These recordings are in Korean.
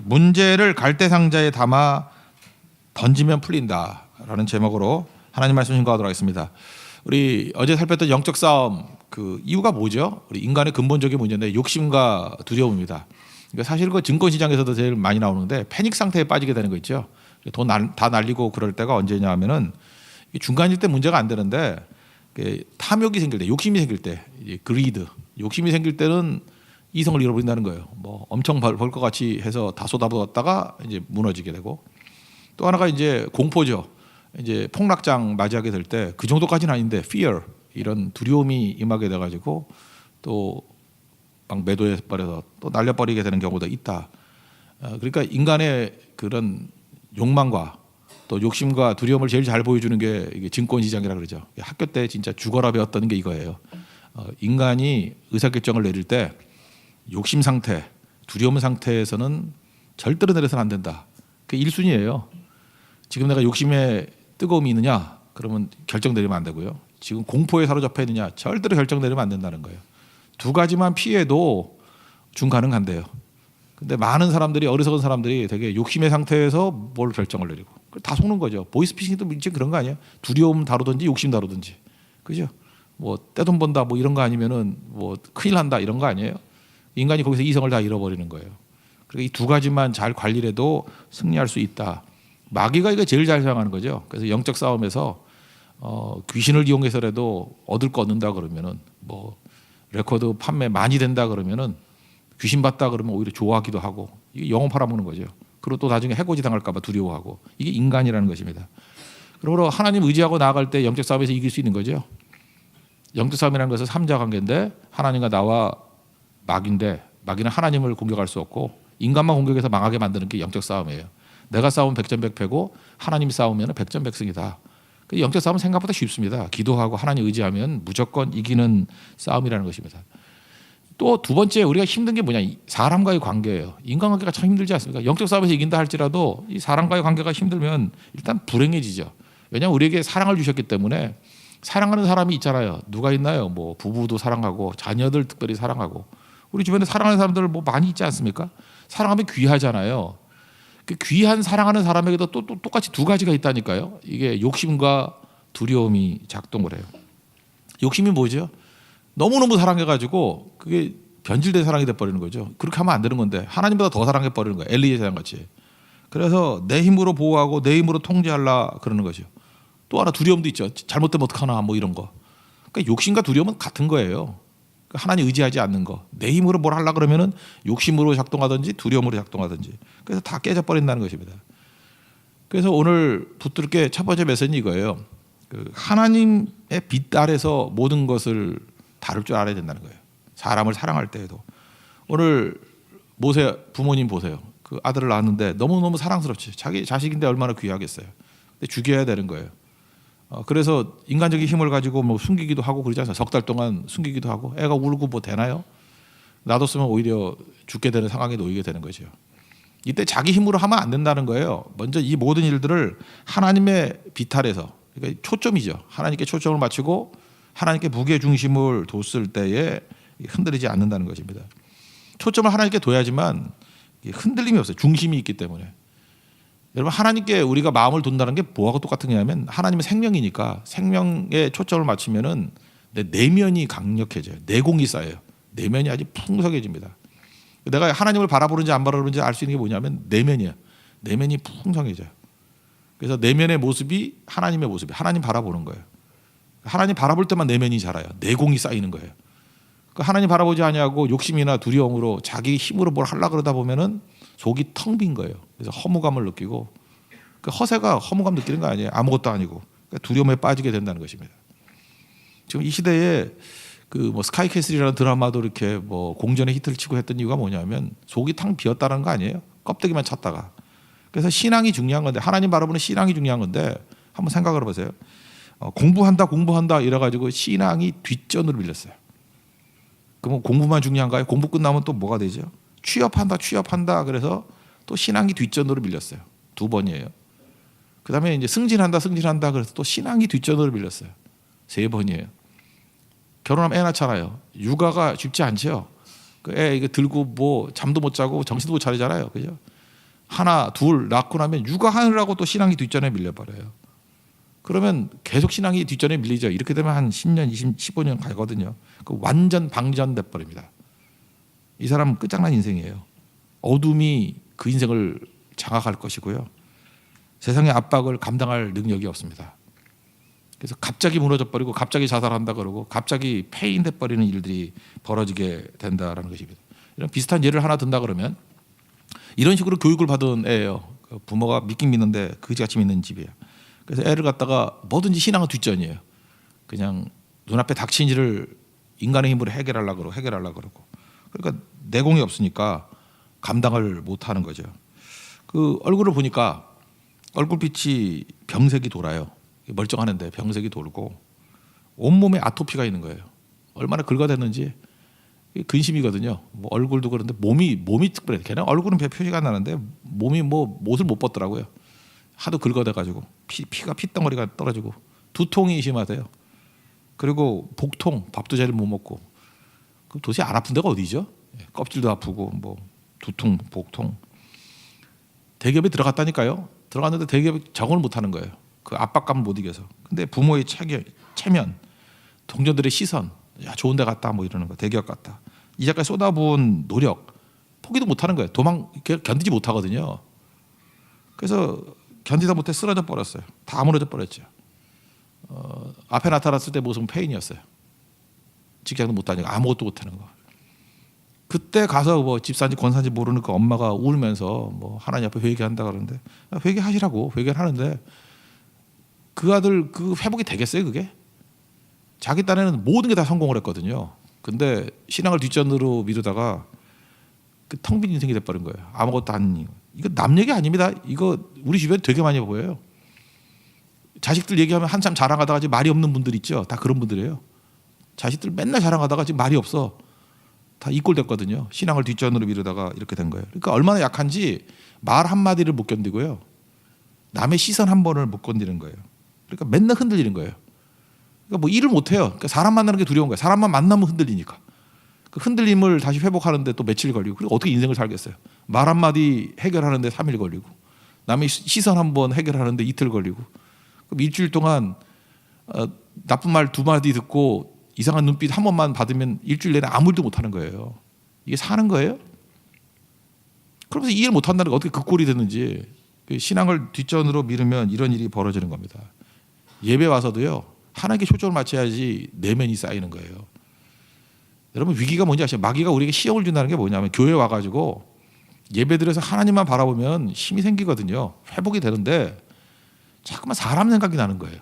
문제를 갈대상자에 담아 던지면 풀린다라는 제목으로 하나님 말씀 신고하도록 하겠습니다. 우리 어제 살폈던 영적 싸움 그 이유가 뭐죠? 우리 인간의 근본적인 문제인데 욕심과 두려움입니다. 그러니까 사실 그 증권 시장에서도 제일 많이 나오는데 패닉 상태에 빠지게 되는 거 있죠. 돈 다 날리고 그럴 때가 언제냐 하면은 중간일 때 문제가 안 되는데 탐욕이 생길 때, 욕심이 생길 때, 그리드, 욕심이 생길 때는 이성을 잃어버린다는 거예요. 뭐 엄청 벌 것 같이 해서 다 쏟아부었다가 이제 무너지게 되고, 또 하나가 이제 공포죠. 이제 폭락장 맞이하게 될 때 그 정도까지는 아닌데 fear, 이런 두려움이 임하게 돼가지고 또 막 매도해 버려서 또 날려버리게 되는 경우도 있다. 그러니까 인간의 그런 욕망과 또 욕심과 두려움을 제일 잘 보여주는 게 이게 증권 시장이라 그러죠. 학교 때 진짜 죽어라 배웠던 게 이거예요. 인간이 의사결정을 내릴 때 욕심 상태, 두려움 상태에서는 절대로 내려서는 안 된다. 그게 1순위예요. 지금 내가 욕심에 뜨거움이 있느냐? 그러면 결정 내리면 안 되고요. 지금 공포에 사로잡혀 있느냐? 절대로 결정 내리면 안 된다는 거예요. 두 가지만 피해도 중가능한데요. 근데 많은 사람들이, 어리석은 사람들이 되게 욕심의 상태에서 뭘 결정을 내리고 다 속는 거죠. 보이스피싱도 이제 그런 거 아니에요? 두려움 다루든지 욕심 다루든지, 그죠? 뭐 떼돈 번다 뭐 이런 거 아니면은 뭐 큰일 난다 이런 거 아니에요? 인간이 거기서 이성을 다 잃어버리는 거예요. 그리고 이 두 가지만 잘 관리를 해도 승리할 수 있다. 마귀가 이거 제일 잘 사용하는 거죠. 그래서 영적 싸움에서 귀신을 이용해서라도 얻을 거 얻는다 그러면은, 뭐 레코드 판매 많이 된다 그러면은, 귀신 봤다 그러면 오히려 좋아하기도 하고, 이게 영혼 팔아먹는 거죠. 그리고 또 나중에 해코지 당할까 봐 두려워하고, 이게 인간이라는 것입니다. 그러므로 하나님 의지하고 나아갈 때 영적 싸움에서 이길 수 있는 거죠. 영적 싸움이라는 것은 삼자 관계인데, 하나님과 나와 마귀인데, 마귀는 하나님을 공격할 수 없고 인간만 공격해서 망하게 만드는 게 영적 싸움이에요. 내가 싸우면 백전백패고 하나님이 싸우면 백전백승이다. 영적 싸움은 생각보다 쉽습니다. 기도하고 하나님 의지하면 무조건 이기는 싸움이라는 것입니다. 또 두 번째 우리가 힘든 게 뭐냐, 사람과의 관계예요. 인간관계가 참 힘들지 않습니까? 영적 싸움에서 이긴다 할지라도 이 사람과의 관계가 힘들면 일단 불행해지죠. 왜냐하면 우리에게 사랑을 주셨기 때문에. 사랑하는 사람이 있잖아요. 누가 있나요? 뭐 부부도 사랑하고 자녀들 특별히 사랑하고, 우리 주변에 사랑하는 사람들 뭐 많이 있지 않습니까? 사랑하면 귀하잖아요. 그 귀한 사랑하는 사람에게도 또 똑같이 두 가지가 있다니까요. 이게 욕심과 두려움이 작동을 해요. 욕심이 뭐죠? 너무너무 사랑해가지고 그게 변질된 사랑이 돼버리는 거죠. 그렇게 하면 안 되는 건데 하나님보다 더 사랑해버리는 거예요. 엘리의 사랑같이. 그래서 내 힘으로 보호하고 내 힘으로 통제하려 그러는 거죠. 또 하나 두려움도 있죠. 잘못되면 어떡하나 뭐 이런 거. 그러니까 욕심과 두려움은 같은 거예요. 하나님 의지하지 않는 거. 내 힘으로 뭘 하려고 그러면은 욕심으로 작동하든지 두려움으로 작동하든지. 그래서 다 깨져버린다는 것입니다. 그래서 오늘 붙들 게 첫 번째 메시지는 이거예요. 하나님의 빛 아래서 모든 것을 다룰 줄 알아야 된다는 거예요. 사람을 사랑할 때에도. 오늘 모세 부모님 보세요. 그 아들을 낳았는데 너무너무 사랑스럽지. 자기 자식인데 얼마나 귀하겠어요. 근데 죽여야 되는 거예요. 그래서 인간적인 힘을 가지고 뭐 숨기기도 하고 그러지 않아요. 석 달 동안 숨기기도 하고, 애가 울고 뭐 되나요? 놔뒀으면 오히려 죽게 되는 상황에 놓이게 되는 거죠. 이때 자기 힘으로 하면 안 된다는 거예요. 먼저 이 모든 일들을 하나님의 비탈에서, 그러니까 초점이죠. 하나님께 초점을 맞추고 하나님께 무게 중심을 뒀을 때에 흔들리지 않는다는 것입니다. 초점을 하나님께 둬야지만 흔들림이 없어요. 중심이 있기 때문에. 여러분, 하나님께 우리가 마음을 둔다는 게 뭐하고 똑같은 거냐면, 하나님은 생명이니까 생명에 초점을 맞추면은 내 내면이 강력해져요. 내공이 쌓여요. 내면이 아주 풍성해집니다. 내가 하나님을 바라보는지 안 바라보는지 알 수 있는 게 뭐냐면 내면이야. 내면이 풍성해져요. 그래서 내면의 모습이 하나님의 모습이, 하나님 바라보는 거예요. 하나님 바라볼 때만 내면이 자라요. 내공이 쌓이는 거예요. 하나님 바라보지 아니하고 욕심이나 두려움으로 자기 힘으로 뭘 하려고 그러다 보면은 속이 텅 빈 거예요. 그래서 허무감을 느끼고, 그 허세가 허무감 느끼는 거 아니에요. 아무것도 아니고. 그러니까 두려움에 빠지게 된다는 것입니다. 지금 이 시대에 그 뭐 스카이캐슬이라는 드라마도 이렇게 뭐 공전에 히트를 치고 했던 이유가 뭐냐면 속이 탕 비었다는 거 아니에요. 껍데기만 찼다가. 그래서 신앙이 중요한 건데, 하나님 바라보는 신앙이 중요한 건데, 한번 생각을 해보세요. 공부한다 이래가지고 신앙이 뒷전으로 밀렸어요. 그럼 공부만 중요한가요? 공부 끝나면 또 뭐가 되죠? 취업한다. 그래서 또 신앙이 뒷전으로 밀렸어요. 두 번이에요. 그 다음에 이제 승진한다. 그래서 또 신앙이 뒷전으로 밀렸어요. 세 번이에요. 결혼하면 애 낳잖아요. 육아가 쉽지 않죠. 그 애 이거 들고 뭐 잠도 못 자고 정신도 못 차리잖아요. 그죠? 하나, 둘 낳고 나면 육아하느라고 또 신앙이 뒷전에 밀려버려요. 그러면 계속 신앙이 뒷전에 밀리죠. 이렇게 되면 한 10년, 20, 15년 가거든요. 그 완전 방전돼 버립니다. 이 사람은 끝장난 인생이에요. 어둠이 그 인생을 장악할 것이고요. 세상의 압박을 감당할 능력이 없습니다. 그래서 갑자기 무너져 버리고 갑자기 자살한다 그러고 갑자기 폐인돼 버리는 일들이 벌어지게 된다라는 것입니다. 이런 비슷한 예를 하나 든다 그러면 이런 식으로 교육을 받은 애예요. 부모가 믿긴 믿는데 그지같이 믿는 집이에요. 그래서 애를 갖다가 뭐든지 신앙은 뒷전이에요. 그냥 눈앞에 닥친 일을 인간의 힘으로 해결하려고 그러고 그러니까 내공이 없으니까 감당을 못하는 거죠. 그 얼굴을 보니까 얼굴빛이 병색이 돌아요. 멀쩡하는데 병색이 돌고 온몸에 아토피가 있는 거예요. 얼마나 긁어댔는지 근심이거든요. 뭐 얼굴도 그런데 몸이 특별해. 걔는 얼굴은 별 표시가 안 나는데 몸이 뭐 못을 못 벗더라고요. 하도 긁어대가지고 피가 핏덩어리가 떨어지고 두통이 심하대요. 그리고 복통, 밥도 제대로 못 먹고. 그럼 도대체 안 아픈 데가 어디죠? 껍질도 아프고 뭐 두통, 복통. 대기업에 들어갔다니까요. 들어갔는데 대기업이 적응을 못하는 거예요. 그 압박감을 못 이겨서. 근데 부모의 체면, 동료들의 시선, 야 좋은 데 갔다 뭐 이러는 거, 대기업 갔다. 이제까지 쏟아부은 노력 포기도 못하는 거예요. 견디지 못하거든요. 그래서 견디다 못해 쓰러져 버렸어요. 다 무너져 버렸죠. 앞에 나타났을 때 모습은 폐인이었어요. 직장도 못 다니고 아무것도 못하는 거. 그때 가서 뭐 집사인지 권사인지 모르는 그 엄마가 울면서 뭐 하나님 앞에 회개한다 그러는데 회개하시라고 회개를 하는데 그 아들 그 회복이 되겠어요 그게? 자기 딴에는 모든 게 다 성공을 했거든요. 근데 신앙을 뒷전으로 미루다가 그 텅 빈 인생이 돼버린 거예요. 아무것도 아닌. 이거 남 얘기 아닙니다. 이거 우리 주변에 되게 많이 보여요. 자식들 얘기하면 한참 자랑하다가 지금 말이 없는 분들 있죠. 다 그런 분들이에요. 자식들 맨날 자랑하다가 지금 말이 없어. 다 이 꼴 됐거든요. 신앙을 뒷전으로 미루다가 이렇게 된 거예요. 그러니까 얼마나 약한지 말 한마디를 못 견디고요. 남의 시선 한 번을 못 견디는 거예요. 그러니까 맨날 흔들리는 거예요. 그러니까 뭐 일을 못 해요. 그러니까 사람 만나는 게 두려운 거예요. 사람만 만나면 흔들리니까. 그 흔들림을 다시 회복하는데 또 며칠 걸리고 그리고 어떻게 인생을 살겠어요. 말 한마디 해결하는데 3일 걸리고 남의 시선 한 번 해결하는데 이틀 걸리고 그럼 일주일 동안 나쁜 말 2마디 듣고 이상한 눈빛 한 번만 받으면 일주일 내내 아무 일도 못하는 거예요. 이게 사는 거예요? 그러면서 이해를 못한다는 게 어떻게 그 꼴이 됐는지. 신앙을 뒷전으로 미루면 이런 일이 벌어지는 겁니다. 예배 와서도요. 하나님께 초점을 맞춰야지 내면이 쌓이는 거예요. 여러분 위기가 뭔지 아시죠? 마귀가 우리에게 시험을 준다는 게 뭐냐면 교회 와가지고 예배드려서 하나님만 바라보면 힘이 생기거든요. 회복이 되는데 자꾸만 사람 생각이 나는 거예요.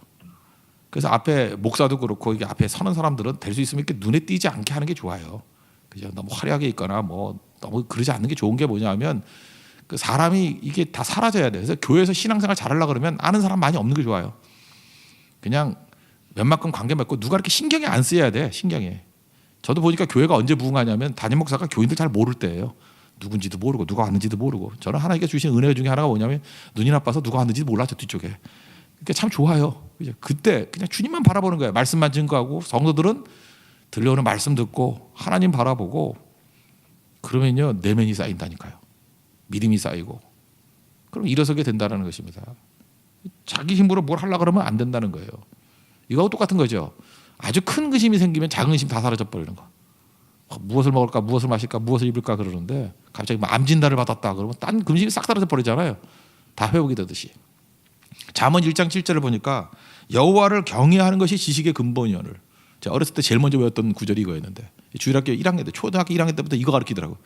그래서 앞에 목사도 그렇고 이게 앞에 서는 사람들은 될 수 있으면 이렇게 눈에 띄지 않게 하는 게 좋아요. 그죠? 너무 화려하게 있거나 뭐 너무 그러지 않는 게 좋은 게 뭐냐면 그 사람이 이게 다 사라져야 돼. 그래서 교회에서 신앙생활 잘하려고 그러면 아는 사람 많이 없는 게 좋아요. 그냥 웬만큼 관계 맺고 누가 이렇게 신경이 안 쓰여야 돼. 신경이. 저도 보니까 교회가 언제 부흥하냐면 담임 목사가 교인들 잘 모를 때예요. 누군지도 모르고 누가 왔는지도 모르고. 저는 하나님께 주신 은혜 중에 하나가 뭐냐면 눈이 나빠서 누가 왔는지도 몰랐죠 뒤쪽에. 그러니까 참 좋아요. 그때 그냥 주님만 바라보는 거예요. 말씀만 증거하고 성도들은 들려오는 말씀 듣고 하나님 바라보고 그러면요 내면이 쌓인다니까요. 믿음이 쌓이고 그럼 일어서게 된다는 것입니다. 자기 힘으로 뭘 하려고 그러면 안 된다는 거예요. 이거하고 똑같은 거죠. 아주 큰 근심이 생기면 작은 근심 다 사라져 버리는 거. 무엇을 먹을까 무엇을 마실까 무엇을 입을까 그러는데 갑자기 암 진단을 받았다 그러면 딴 근심이 싹 사라져 버리잖아요. 다 회복이 되듯이. 잠언 1장 7절을 보니까 여호와를 경외하는 것이 지식의 근본이오늘. 제가 어렸을 때 제일 먼저 외웠던 구절이 이거였는데 주일학교 1학년 때 초등학교 1학년 때부터 이거 가르치더라고요.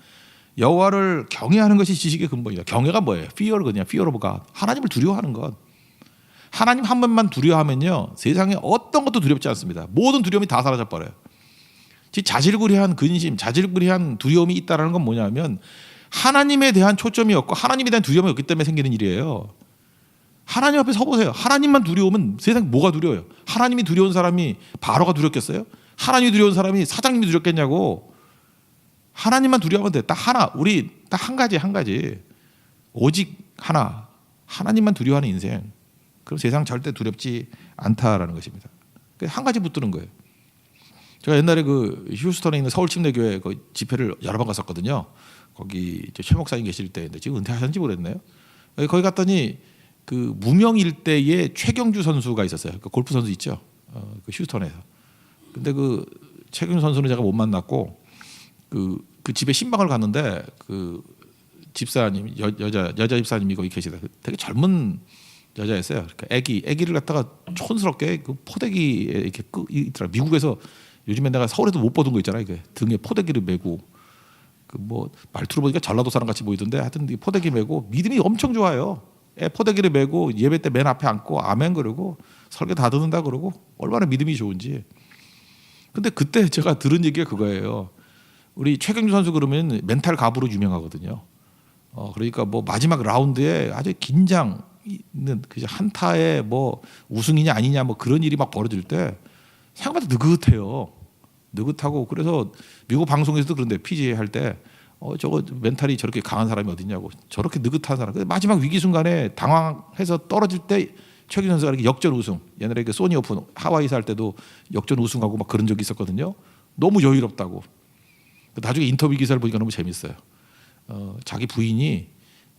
여호와를 경외하는 것이 지식의 근본이다. 경외가 뭐예요? fear거든요. fear of God. 하나님을 두려워하는 것. 하나님 한 번만 두려워하면요 세상에 어떤 것도 두렵지 않습니다. 모든 두려움이 다 사라져 버려요. 자질구레한 근심, 자질구레한 두려움이 있다는 건 뭐냐면 하나님에 대한 초점이 없고 하나님에 대한 두려움이 없기 때문에 생기는 일이에요. 하나님 앞에 서보세요. 하나님만 두려우면 세상에 뭐가 두려워요? 하나님이 두려운 사람이 바로가 두렵겠어요? 하나님이 두려운 사람이 사장님이 두렵겠냐고. 하나님만 두려워하면 돼. 딱 하나. 우리 딱 한 가지. 오직 하나. 하나님만 두려워하는 인생. 그럼 세상 절대 두렵지 않다라는 것입니다. 한 가지 붙드는 거예요. 제가 옛날에 그 휴스턴에 있는 서울침례교회 그 집회를 여러 번 갔었거든요. 거기 이제 최 목사님 계실 때인데 지금 은퇴하셨는지 모르겠네요. 거기 갔더니 그 무명 일대에 최경주 선수가 있었어요. 그 골프 선수 있죠. 그 휴스턴에서. 근데 그 최경주 선수는 제가 못 만났고 그 집에 신방을 갔는데 그 집사님 여자 집사님이 거기 계시다. 되게 젊은 여자였어요. 그러니까 아기를 갖다가 촌스럽게 그 포대기에 이렇게 있더라. 미국에서 요즘에 내가 서울에도 못 보던 거 있잖아요. 이게 등에 포대기를 메고 그 뭐 말투로 보니까 전라도 사람 같이 보이던데 하여튼 이 포대기 메고 믿음이 엄청 좋아요. 애 포대기를 메고 예배 때 맨 앞에 앉고 아멘 그러고 설교 다 듣는다 그러고 얼마나 믿음이 좋은지. 근데 그때 제가 들은 얘기가 그거예요. 우리 최경주 선수 그러면 멘탈 갑으로 유명하거든요. 그러니까 뭐 마지막 라운드에 아주 긴장 있는 그 한타에 뭐 우승이냐 아니냐 뭐 그런 일이 막 벌어질 때 생각보다 느긋해요. 느긋하고 그래서 미국 방송에서도 그런데 PGA 할 때 저거 멘탈이 저렇게 강한 사람이 어딨냐고 저렇게 느긋한 사람. 근데 마지막 위기 순간에 당황해서 떨어질 때 최경주 선수가 이렇게 역전 우승. 옛날에 그 소니 오픈 하와이에서 할 때도 역전 우승하고 막 그런 적이 있었거든요. 너무 여유롭다고. 나중에 인터뷰 기사를 보니까 너무 재밌어요. 자기 부인이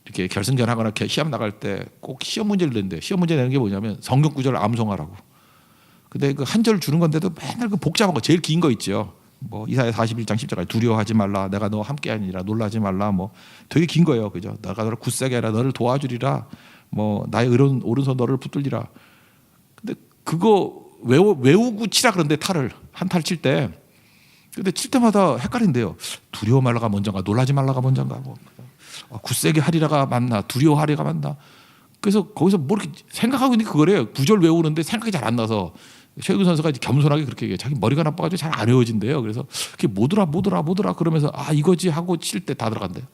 이렇게 결승전하거나 시합 나갈 때 꼭 시험 문제를 낸대. 시험 문제 내는 게 뭐냐면 성경 구절을 암송하라고. 근데 그 한 절 주는 건데도 맨날 그 복잡한 거 제일 긴 거 있죠. 뭐 이사야 41장 10절까지 두려워하지 말라. 내가 너와 함께하니라. 놀라지 말라. 뭐 되게 긴 거예요. 그죠? 내가 너를 굳세게 하라. 너를 도와주리라. 뭐 나의 오른손 너를 붙들리라. 근데 그거 외우고 치라 그런데 한 탈 칠 때. 근데 칠 때마다 헷갈린대요. 두려워 말라가 먼저인가 놀라지 말라가 먼저인가 뭐 굳세게 하리라가 맞나 두려워하리가 맞나. 그래서 거기서 뭐 이렇게 생각하고 있는 게 그거래요. 구절 외우는데 생각이 잘 안 나서 최규 선수가 겸손하게 그렇게 얘기해요. 자기 머리가 나빠가지고 잘 안 외워진대요. 그래서 그게 뭐더라 그러면서 이거지 하고 칠 때 다 들어간대요.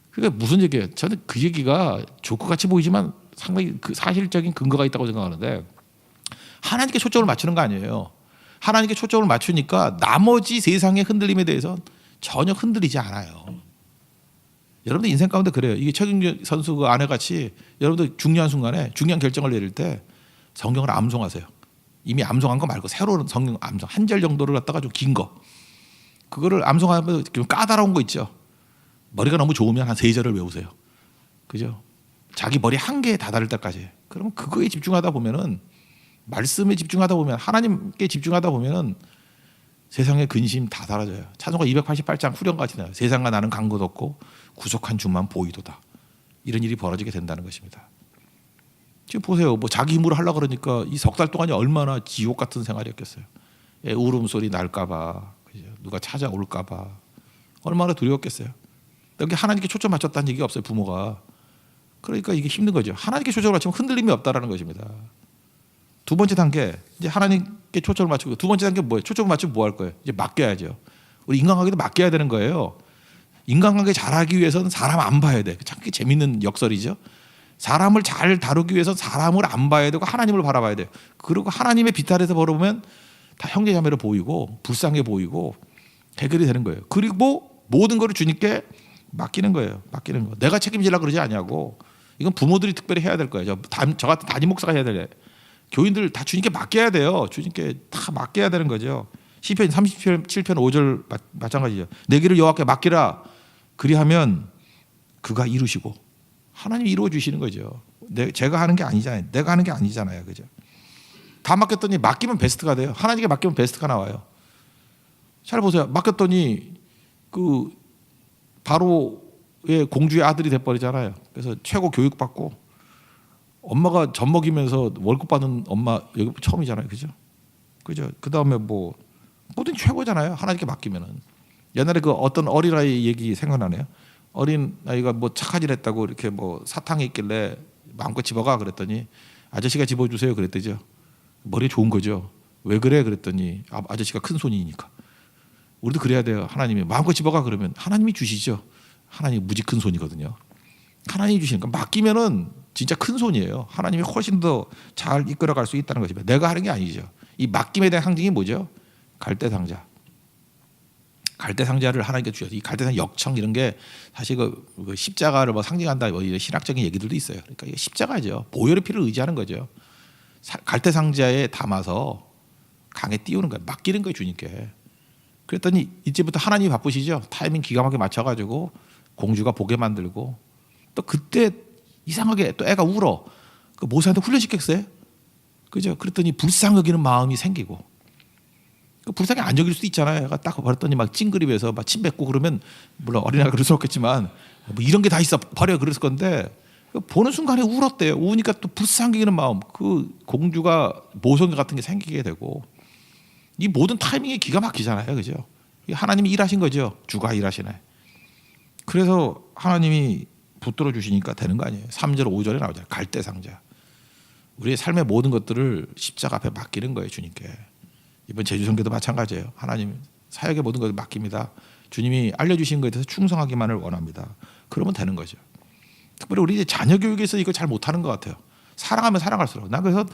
그러니까 무슨 얘기예요? 저는 그 얘기가 조커 같이 보이지만 상당히 그 사실적인 근거가 있다고 생각하는데 하나님께 초점을 맞추는 거 아니에요. 하나님께 초점을 맞추니까 나머지 세상의 흔들림에 대해서 전혀 흔들리지 않아요. 여러분들 인생 가운데 그래요. 이게 최경주 선수 그 아내같이 여러분들 중요한 순간에 중요한 결정을 내릴 때 성경을 암송하세요. 이미 암송한 거 말고 새로운 성경 암송 한 절 정도를 갖다가 좀 긴 거. 그거를 암송하면 좀 까다로운 거 있죠. 머리가 너무 좋으면 한 3절을 외우세요. 그죠? 자기 머리 한계에 다다를 때까지. 그러면 그거에 집중하다 보면은 말씀에 집중하다 보면 하나님께 집중하다 보면은 세상의 근심 다 사라져요. 찬송가 288장 후렴같이 나요. 세상과 나는 간 곳 없고 구속한 주만 보이도다. 이런 일이 벌어지게 된다는 것입니다. 지금 보세요. 뭐 자기 힘으로 하려고 그러니까 이 석 달 동안이 얼마나 지옥 같은 생활이었겠어요. 울음소리 날까봐 누가 찾아올까봐 얼마나 두려웠겠어요. 여기 하나님께 초점 맞췄다는 얘기가 없어요. 부모가. 그러니까 이게 힘든 거죠. 하나님께 초점을 맞추면 흔들림이 없다라는 것입니다. 두 번째 단계 이제 하나님께 초점을 맞추고 두 번째 단계 뭐예요? 초점을 맞추면 뭐 할 거예요? 이제 맡겨야죠. 우리 인간관계도 맡겨야 되는 거예요. 인간관계 잘하기 위해서는 사람 안 봐야 돼. 참 재밌는 역설이죠. 사람을 잘 다루기 위해서는 사람을 안 봐야 되고 하나님을 바라봐야 돼요. 그리고 하나님의 비탈에서 벌어보면 다 형제자매로 보이고 불쌍해 보이고 해결이 되는 거예요. 그리고 모든 것을 주님께 맡기는 거예요. 맡기는 거. 내가 책임지려고 그러지 않냐고. 이건 부모들이 특별히 해야 될 거예요. 저 같은 담임 목사가 해야 될 교인들 다 주님께 맡겨야 돼요. 주님께 다 맡겨야 되는 거죠. 시편 37편 5절 마찬가지죠. 내 길을 여호와께 맡기라. 그리하면 그가 이루시고 하나님이 이루어 주시는 거죠. 제가 하는 게 아니잖아요. 내가 하는 게 아니잖아요. 그죠? 다 맡겼더니 맡기면 베스트가 돼요. 하나님께 맡기면 베스트가 나와요. 잘 보세요. 맡겼더니 그 바로의 공주의 아들이 돼버리잖아요. 그래서 최고 교육받고 엄마가 젖 먹이면서 월급 받는 엄마 여기 처음이잖아요. 그죠? 그죠? 그 다음에 뭐 뭐든 최고잖아요. 하나님께 맡기면은. 옛날에 그 어떤 어린아이 얘기 생각나네요. 어린아이가 뭐 착한 일 했다고 이렇게 뭐 사탕이 있길래 마음껏 집어가 그랬더니 아저씨가 집어주세요 그랬대죠. 머리 좋은 거죠. 왜 그래 그랬더니 아저씨가 큰 손이니까. 우리도 그래야 돼요. 하나님이 마음껏 집어가 그러면 하나님이 주시죠. 하나님이 무지 큰 손이거든요. 하나님이 주시니까 맡기면은 진짜 큰 손이에요. 하나님이 훨씬 더 잘 이끌어갈 수 있다는 것입니다. 내가 하는 게 아니죠. 이 맡김에 대한 상징이 뭐죠? 갈대상자. 갈대상자를 하나님께 주셔서 이 갈대상 역청 이런 게 사실 그 십자가를 뭐 상징한다 뭐 이런 신학적인 얘기들도 있어요. 그러니까 이게 십자가죠. 보혈의 피를 의지하는 거죠. 갈대상자에 담아서 강에 띄우는 거예요. 맡기는 거예요, 주님께. 그랬더니 이제부터 하나님이 바쁘시죠. 타이밍 기가 막히게 맞춰가지고 공주가 보게 만들고 또 그때 이상하게 또 애가 울어. 그 모세한테 훈련시켰어요. 그죠? 그랬더니 불쌍히 여기는 마음이 생기고 그 불쌍히 안 여길 수도 있잖아요. 애가 딱 버렸더니 막 찡그리면서 막 침 뱉고 그러면 물론 어린아이가 그럴 수 없겠지만 뭐 이런 게 다 있어 버려 그랬을 건데 보는 순간에 울었대요. 우니까 또 불쌍히 여기는 마음 그 공주가 모성애 같은 게 생기게 되고 이 모든 타이밍이 기가 막히잖아요. 그죠? 하나님이 일하신 거죠. 주가 일하시네. 그래서 하나님이 붙들어 주시니까 되는 거 아니에요. 3절 5절에 나오잖아요. 갈대상자. 우리의 삶의 모든 것들을 십자가 앞에 맡기는 거예요. 주님께. 이번 제주성교도 마찬가지예요. 하나님 사역의 모든 것을 맡깁니다. 주님이 알려주신 것에 대해서 충성하기만을 원합니다. 그러면 되는 거죠. 특별히 우리 이제 자녀 교육에서 이거 잘 못하는 것 같아요. 사랑하면 사랑할수록. 나 그래서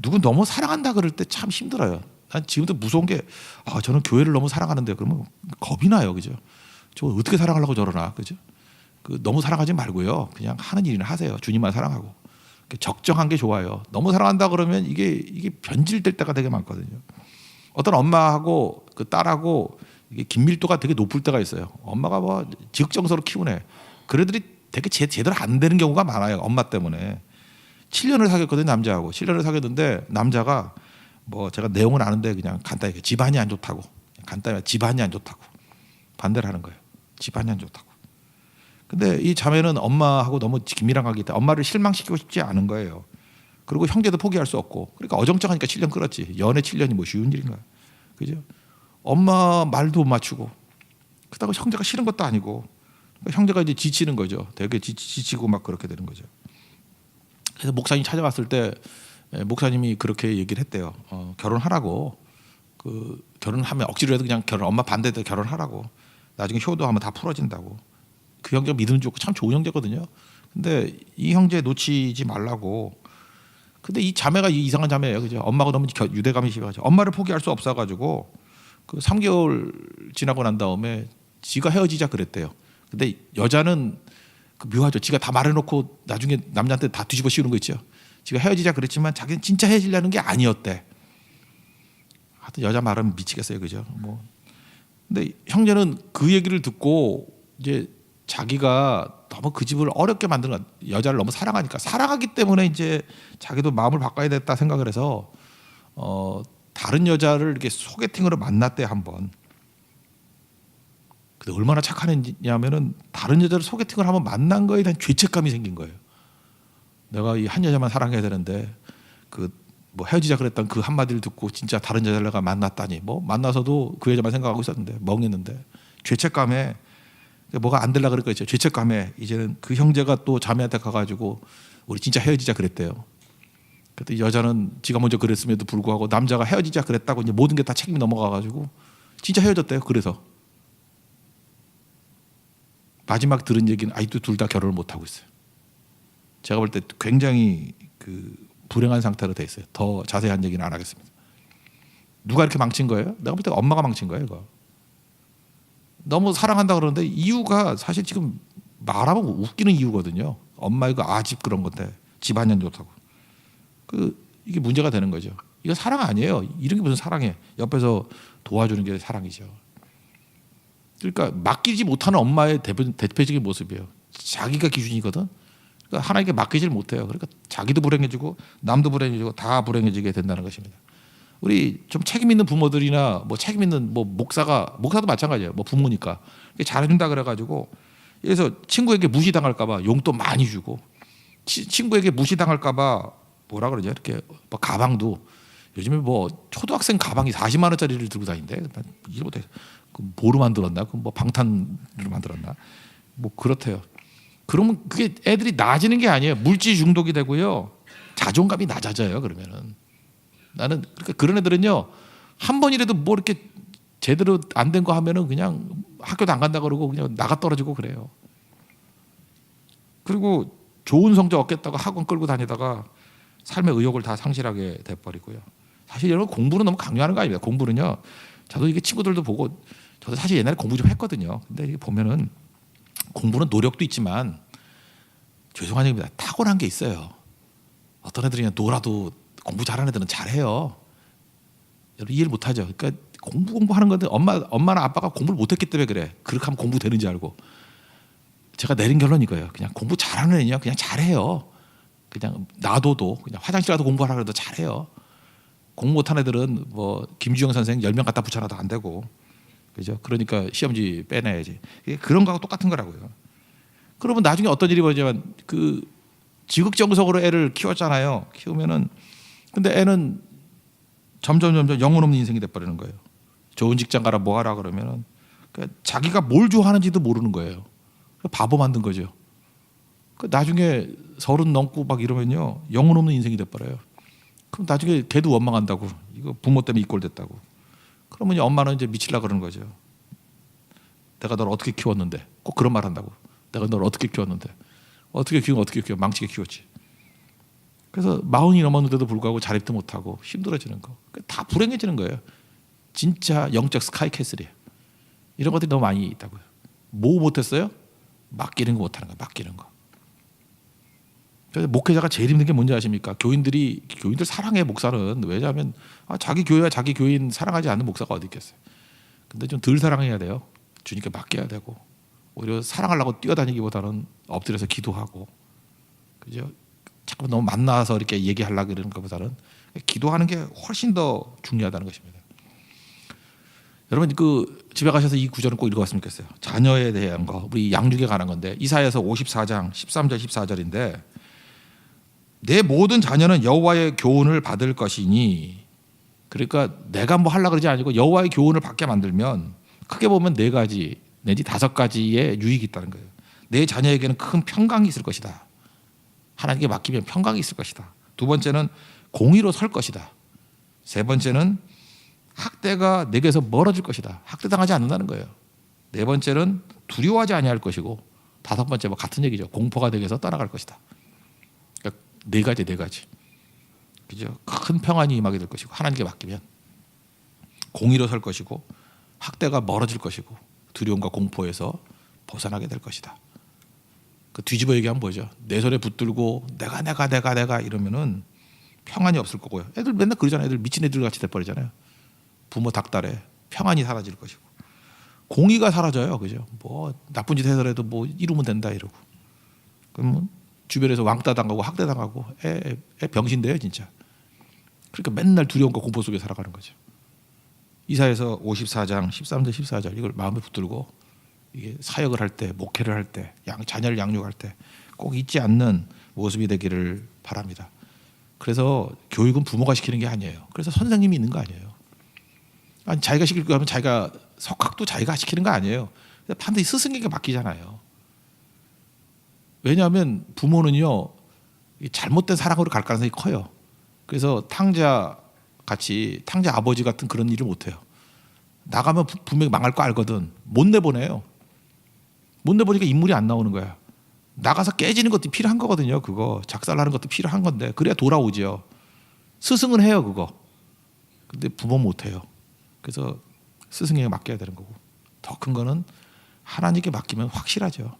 누구 너무 사랑한다 그럴 때 참 힘들어요. 난 지금도 무서운 게 저는 교회를 너무 사랑하는데 그러면 겁이 나요. 그죠? 저 어떻게 사랑하려고 저러나. 그죠? 너무 사랑하지 말고요. 그냥 하는 일이나 하세요. 주님만 사랑하고. 적정한 게 좋아요. 너무 사랑한다 그러면 이게 변질될 때가 되게 많거든요. 어떤 엄마하고 그 딸하고 이게 긴밀도가 되게 높을 때가 있어요. 엄마가 뭐 지극정서로 키우네. 그 애들이 되게 제대로 안 되는 경우가 많아요. 엄마 때문에. 7년을 사귀었거든요. 남자하고. 7년을 사귀었는데 남자가 뭐 제가 내용은 아는데 그냥 간단히 집안이 안 좋다고. 간단히 집안이 안 좋다고. 반대를 하는 거예요. 집안이 안 좋다고. 근데 이 자매는 엄마하고 너무 긴밀하기 때문에 엄마를 실망시키고 싶지 않은 거예요. 그리고 형제도 포기할 수 없고. 그러니까 어정쩡하니까 7년 끌었지. 연애 7년이 뭐 쉬운 일인가. 그죠? 엄마 말도 못 맞추고. 그렇다고 형제가 싫은 것도 아니고. 그러니까 형제가 이제 지치는 거죠. 되게 지치고 막 그렇게 되는 거죠. 그래서 목사님 찾아왔을 때 목사님이 그렇게 얘기를 했대요. 결혼하라고. 결혼하면 억지로라도 그냥 엄마 반대도 결혼하라고. 나중에 효도하면 다 풀어진다고. 그 형제가 믿음 좋고 참 좋은 형제거든요. 근데 이 형제 놓치지 말라고. 근데 이 자매가 이상한 자매예요. 그죠? 엄마가 너무 유대감이 심해가지고 엄마를 포기할 수 없어가지고 그 3개월 지나고 난 다음에 지가 헤어지자 그랬대요. 근데 여자는 묘하죠. 지가 다 말해놓고 나중에 남자한테 다 뒤집어 씌우는 거 있죠. 지가 헤어지자 그랬지만 자기는 진짜 헤어지려는 게 아니었대. 하여튼 여자 말은 미치겠어요. 그죠? 뭐. 근데 형제는 그 얘기를 듣고 이제 자기가 너무 그 집을 어렵게 만드는 거 여자를 너무 사랑하기 때문에 이제 자기도 마음을 바꿔야 됐다 생각을 해서 다른 여자를 이렇게 소개팅으로 만났대 한번. 근데 얼마나 착한 애냐면은 다른 여자를 소개팅을 한번 만난 거에 대한 죄책감이 생긴 거예요. 내가 이 한 여자만 사랑해야 되는데 뭐 헤어지자 그랬던 그 한마디를 듣고 진짜 다른 여자를 내가 만났다니. 뭐 만나서도 그 여자만 생각하고 있었는데 멍했는데 죄책감에 뭐가 안 되려고 그랬겠죠. 죄책감에 이제는 그 형제가 또 자매한테 가가지고 우리 진짜 헤어지자 그랬대요. 그때 여자는 지가 먼저 그랬음에도 불구하고 남자가 헤어지자 그랬다고 이제 모든 게 다 책임이 넘어가가지고 진짜 헤어졌대요. 그래서 마지막 들은 얘기는 아직도 둘 다 결혼을 못 하고 있어요. 제가 볼 때 굉장히 불행한 상태로 돼 있어요. 더 자세한 얘기는 안 하겠습니다. 누가 이렇게 망친 거예요? 내가 볼 때 엄마가 망친 거예요. 이거. 너무 사랑한다 그러는데 이유가 사실 지금 말하면 웃기는 이유거든요. 엄마 이거 아집 그런 건데 집안이 안 좋다고. 이게 문제가 되는 거죠. 이거 사랑 아니에요. 이런 게 무슨 사랑이에요. 옆에서 도와주는 게 사랑이죠. 그러니까 맡기지 못하는 엄마의 대표적인 모습이에요. 자기가 기준이거든. 그러니까 하나님께 맡기질 못해요. 그러니까 자기도 불행해지고 남도 불행해지고 다 불행해지게 된다는 것입니다. 우리 좀 책임 있는 부모들이나 뭐 책임 있는 뭐 목사도 마찬가지예요. 뭐 부모니까 잘해준다 그래가지고 그래서 친구에게 무시당할까봐 용돈 많이 주고 친구에게 무시당할까봐 뭐라 그러죠? 이렇게 뭐 가방도 요즘에 뭐 초등학생 가방이 40만 원짜리를 들고 다닌대. 이해 못해. 뭐로 만들었나? 뭐 방탄으로 만들었나? 뭐 그렇대요. 그러면 그게 애들이 나아지는 게 아니에요. 물질 중독이 되고요. 자존감이 낮아져요. 그러면은 나는 그러니까 그런 애들은요 한 번이라도 뭐 이렇게 제대로 안 된 거 하면은 그냥 학교도 안 간다 그러고 그냥 나가 떨어지고 그래요. 그리고 좋은 성적 얻겠다고 학원 끌고 다니다가 삶의 의욕을 다 상실하게 돼버리고요. 사실 여러분 공부는 너무 강요하는 거 아닙니다. 공부는요. 저도 이게 친구들도 보고 저도 사실 옛날에 공부 좀 했거든요. 근데 이게 보면은 공부는 노력도 있지만 죄송한 얘기입니다. 타고난 게 있어요. 어떤 애들이 그냥 놀아도 공부 잘하는 애들은 잘해요. 여러분 이해를 못하죠. 그러니까 공부하는 건데 엄마나 아빠가 공부를 못했기 때문에 그래. 그렇게 하면 공부 되는지 알고. 제가 내린 결론이 이거예요. 그냥 공부 잘하는 애냐 그냥 잘해요. 그냥 놔둬도 그냥 화장실 가서 공부하라 그래도 잘해요. 공부 못한 애들은 뭐 김주영 선생 10명 갖다 붙여놔도 안 되고, 그죠? 그러니까 시험지 빼내야지. 그런 거하고 똑같은 거라고요. 그러면 나중에 어떤 일이 벌어지냐면 그 지극정석으로 애를 키웠잖아요. 키우면은 근데 애는 점점 영혼 없는 인생이 돼버리는 거예요. 좋은 직장 가라 뭐 하라 그러면은 그러니까 자기가 뭘 좋아하는지도 모르는 거예요. 바보 만든 거죠. 나중에 30 넘고 막 이러면요 영혼 없는 인생이 돼버려요. 그럼 나중에 걔도 원망한다고. 이거 부모 때문에 이 꼴 됐다고. 그러면 엄마는 이제 미치려고 그러는 거죠. 내가 널 어떻게 키웠는데. 꼭 그런 말 한다고. 내가 널 어떻게 키웠는데. 어떻게 키워 망치게 키웠지. 그래서 40이 넘었는데도 불구하고 자립도 못하고 힘들어지는 거. 다 불행해지는 거예요. 진짜 영적 스카이캐슬이에요. 이런 것들이 너무 많이 있다고요. 뭐 못했어요? 맡기는 거 못하는 거예요. 맡기는 거. 그래서 목회자가 제일 힘든 게 뭔지 아십니까? 교인들 사랑해. 목사는. 왜냐하면 자기 교회와 자기 교인 사랑하지 않는 목사가 어디 있겠어요. 근데 좀 덜 사랑해야 돼요. 주님께 맡겨야 되고, 오히려 사랑하려고 뛰어다니기보다는 엎드려서 기도하고, 그죠? 자꾸 너무 만나서 이렇게 얘기하려고 그러는 것보다는 기도하는 게 훨씬 더 중요하다는 것입니다. 여러분 그 집에 가셔서 이 구절은 꼭 읽어봤으면 좋겠어요. 자녀에 대한 거, 우리 양육에 관한 건데 이사야서 54장 13절 14절인데 내 모든 자녀는 여호와의 교훈을 받을 것이니, 그러니까 내가 뭐 하려고 그러지 아니고 여호와의 교훈을 받게 만들면 크게 보면 4가지 내지 5가지의 유익이 있다는 거예요. 내 자녀에게는 큰 평강이 있을 것이다. 하나님께 맡기면 평강이 있을 것이다. 2번째는 공의로 설 것이다. 3번째는 학대가 내게서 멀어질 것이다. 학대당하지 않는다는 거예요. 4번째는 두려워하지 아니할 것이고, 5번째 뭐 같은 얘기죠. 공포가 내게서 떠나갈 것이다. 그러니까 4가지. 그죠? 큰 평안이 임하게 될 것이고, 하나님께 맡기면 공의로 설 것이고, 학대가 멀어질 것이고, 두려움과 공포에서 벗어나게 될 것이다. 그 뒤집어 얘기하면 뭐죠? 내 손에 붙들고 내가 이러면은 평안이 없을 거고요. 애들 맨날 그러잖아요. 애들 미친 애들 같이 돼버리잖아요. 부모 닥달에 평안이 사라질 것이고, 공의가 사라져요. 그죠? 뭐 나쁜 짓 해서라도 뭐 이루면 된다 이러고, 그러면 주변에서 왕따 당하고 학대 당하고 애 병신돼요 진짜. 그러니까 맨날 두려움과 공포 속에 살아가는 거죠. 이사야서 54장 13절 14절 이걸 마음에 붙들고 이게 사역을 할 때, 목회를 할 때, 자녀를 양육할 때 꼭 잊지 않는 모습이 되기를 바랍니다. 그래서 교육은 부모가 시키는 게 아니에요. 그래서 선생님이 있는 거 아니에요. 아니 자기가 시킬 거 하면 자기가 석학도 자기가 시키는 거 아니에요. 반드시 스승에게 맡기잖아요. 왜냐하면 부모는요 잘못된 사랑으로 갈 가능성이 커요. 그래서 탕자 아버지 같은 그런 일을 못해요. 나가면 분명히 망할 거 알거든. 못 내보내요. 못 내보니까 인물이 안 나오는 거야. 나가서 깨지는 것도 필요한 거거든요. 그거 작살나는 것도 필요한 건데 그래야 돌아오죠. 스승은 해요 그거. 근데 부모 못 해요. 그래서 스승에게 맡겨야 되는 거고, 더 큰 거는 하나님께 맡기면 확실하죠.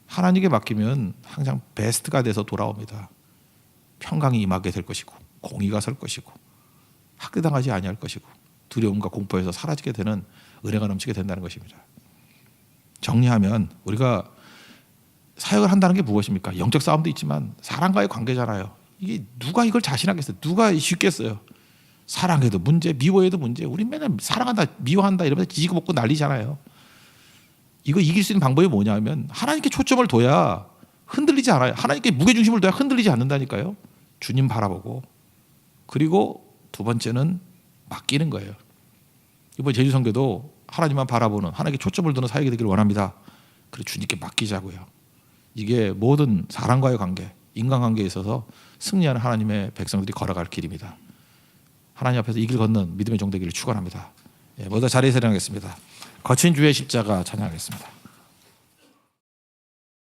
하나님께 맡기면 항상 베스트가 돼서 돌아옵니다. 평강이 임하게 될 것이고, 공의가 설 것이고, 학대당하지 아니할 것이고, 두려움과 공포에서 사라지게 되는 은혜가 넘치게 된다는 것입니다. 정리하면 우리가 사역을 한다는 게 무엇입니까? 영적 싸움도 있지만 사람과의 관계잖아요. 이게 누가 이걸 자신하겠어요? 누가 쉽겠어요? 사랑해도 문제, 미워해도 문제. 우리 맨날 사랑한다, 미워한다 이러면서 지지고 볶고 난리잖아요. 이거 이길 수 있는 방법이 뭐냐면 하나님께 초점을 둬야 흔들리지 않아요. 하나님께 무게중심을 둬야 흔들리지 않는다니까요. 주님 바라보고, 그리고 2번째는 맡기는 거예요. 이번 제주선교도 하나님만 바라보는, 하나님께 초점을 두는 사역이 되기를 원합니다. 그래서 주님께 맡기자고요. 이게 모든 사람과의 관계, 인간관계에 있어서 승리하는 하나님의 백성들이 걸어갈 길입니다. 하나님 앞에서 이 길 걷는 믿음의 종 되기를 축원합니다. 모두 자리에서 일어나겠습니다. 거친 주의 십자가 찬양하겠습니다.